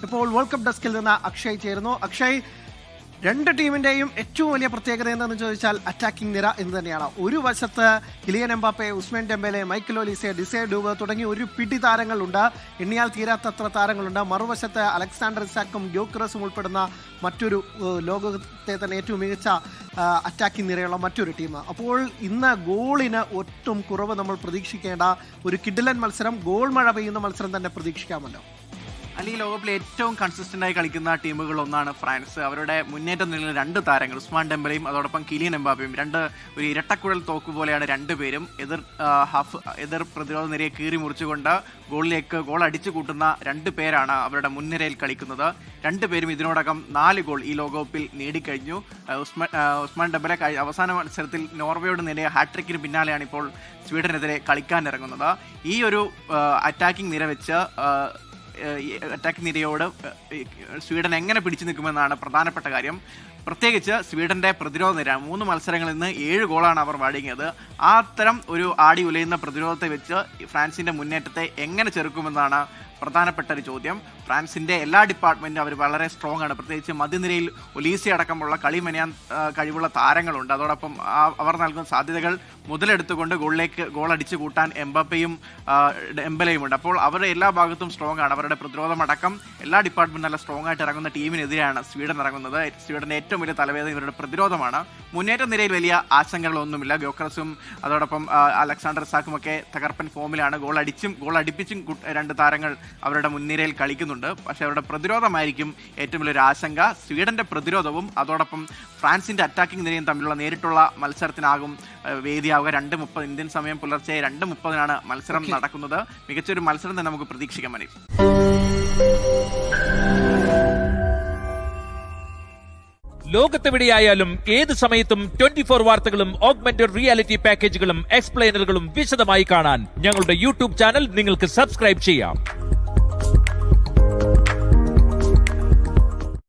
ഇപ്പോൾ world cup ഡെസ്കിൽ നിന്ന് അക്ഷയ് ചേരുന്നു. അക്ഷയ്, രണ്ട് ടീമിന്റെയും ഏറ്റവും വലിയ പ്രത്യേകത എന്താണെന്ന് ചോദിച്ചാൽ അറ്റാക്കിംഗ് നിര എന്ന് തന്നെയാണ്. ഒരു വശത്ത് Kylian Mbappe, Ousmane Dembele, Michael Olise, Desire Doue തുടങ്ങി ഒരു പിടി താരങ്ങളുണ്ട്, എണ്ണിയാൽ തീരാത്തത്ര താരങ്ങളുണ്ട്. മറുവശത്ത് അലക്സാണ്ടർ ഇസാക്കും ഗ്യോക്കറസും ഉൾപ്പെടുന്ന മറ്റൊരു ലോകത്തെ തന്നെ ഏറ്റവും മികച്ച അറ്റാക്കിംഗ് നിരയുള്ള മറ്റൊരു ടീം. അപ്പോൾ ഇന്ന് ഗോളിന് ഒട്ടും കുറവ് നമ്മൾ പ്രതീക്ഷിക്കേണ്ട ഒരു കിടിലൻ മത്സരം, ഗോൾ മഴ പെയ്യുന്ന മത്സരം തന്നെ പ്രതീക്ഷിക്കാമല്ലോ. അല്ലെങ്കിൽ ലോകകപ്പിൽ ഏറ്റവും കൺസിസ്റ്റന്റ് ആയി കളിക്കുന്ന ടീമുകൾ ഒന്നാണ് ഫ്രാൻസ്. അവരുടെ മുന്നേറ്റം നിലനിൽ രണ്ട് താരങ്ങൾ, ഉസ്മാൻ ഡെംബലെയും അതോടൊപ്പം കിലിയൻ എംബാപ്പയും, ഒരു ഇരട്ടക്കുഴൽ തോക്ക് പോലെയാണ് രണ്ടുപേരും. എതിർ പ്രതിരോധ നിരയെ കീറി മുറിച്ചുകൊണ്ട് ഗോൾ അടിച്ചു കൂട്ടുന്ന രണ്ട് പേരാണ് അവരുടെ മുൻനിരയിൽ കളിക്കുന്നത്. രണ്ടുപേരും ഇതിനോടകം 4 ഗോൾ ഈ ലോകകപ്പിൽ നേടിക്കഴിഞ്ഞു. ഉസ്മാൻ ഡെംബലെ അവസാന മത്സരത്തിൽ നോർവേയോട് നേടിയ ഹാട്രിക്കിന് പിന്നാലെയാണ് ഇപ്പോൾ സ്വീഡനെതിരെ കളിക്കാൻ ഇറങ്ങുന്നത്. ഈ ഒരു അറ്റാക്കിംഗ് നിര വെച്ച് അറ്റാക്ക് നിരയോട് സ്വീഡൻ എങ്ങനെ പിടിച്ചു നിൽക്കുമെന്നാണ് പ്രധാനപ്പെട്ട കാര്യം. പ്രത്യേകിച്ച് സ്വീഡന്റെ പ്രതിരോധ നിര 3 മത്സരങ്ങളിൽ നിന്ന് 7 ഗോളാണ് അവർ വഴങ്ങിയത്. അത്തരം ഒരു ആടി ഉലയുന്ന പ്രതിരോധത്തെ വെച്ച് ഫ്രാൻസിന്റെ മുന്നേറ്റത്തെ എങ്ങനെ ചെറുക്കുമെന്നാണ് പ്രധാനപ്പെട്ട ഒരു ചോദ്യം. ഫ്രാൻസിന്റെ എല്ലാ ഡിപ്പാർട്ട്മെന്റും അവർ വളരെ സ്ട്രോങ് ആണ്. പ്രത്യേകിച്ച് മധ്യനിരയിൽ ഒലീസി അടക്കമുള്ള കളി മെനയാൻ കഴിവുള്ള താരങ്ങളുണ്ട്. അതോടൊപ്പം അവർ നൽകുന്ന സാധ്യതകൾ മുതലെടുത്തുകൊണ്ട് ഗോൾ അടിച്ചു കൂട്ടാൻ എംബാപ്പയും ഡെംബലെയും ഉണ്ട്. അപ്പോൾ അവരുടെ എല്ലാ ഭാഗത്തും സ്ട്രോങ് ആണ്. അവരുടെ പ്രതിരോധം അടക്കം എല്ലാ ഡിപ്പാർട്ട്മെന്റും നല്ല സ്ട്രോങ് ആയിട്ട് ഇറങ്ങുന്ന ടീമിനെതിരെയാണ് സ്വീഡൻ ഇറങ്ങുന്നത്. സ്വീഡന്റെ ഏറ്റവും വലിയ തലവേദന ഇവരുടെ പ്രതിരോധമാണ്. മുന്നേറ്റ നിരയിൽ വലിയ ആശങ്കകളൊന്നുമില്ല. ഗ്യോക്കറസും അതോടൊപ്പം അലക്സാണ്ടർ ഇസാക്കും ഒക്കെ തകർപ്പൻ ഫോമിലാണ്. ഗോൾ അടുപ്പിച്ചും രണ്ട് താരങ്ങൾ അവരുടെ മുൻനിരയിൽ കളിക്കുന്നുണ്ട്. പക്ഷേ അവരുടെ പ്രതിരോധമായിരിക്കും ഏറ്റവും വലിയൊരു ആശങ്ക. സ്വീഡന്റെ പ്രതിരോധവും അതോടൊപ്പം ഫ്രാൻസിന്റെ അറ്റാക്കിംഗ് നിരയും തമ്മിലുള്ള നേരിട്ടുള്ള മത്സരത്തിനാകും വേദിയാവുക. 2:30 ഇന്ത്യൻ സമയം പുലർച്ചെ 2:30 മത്സരം നടക്കുന്നത്. മികച്ചൊരു മത്സരം തന്നെ നമുക്ക് പ്രതീക്ഷിക്കാൻ മതി. ലോകത്തെവിടെയായാലും ഏത് സമയത്തും 24 വാർത്തകളും ഓഗ്മെന്റഡ് റിയാലിറ്റി പാക്കേജുകളും എക്സ്പ്ലെയിനറുകളും വിശദമായി കാണാൻ ഞങ്ങളുടെ യൂട്യൂബ് ചാനൽ നിങ്ങൾക്ക് സബ്സ്ക്രൈബ് ചെയ്യാം.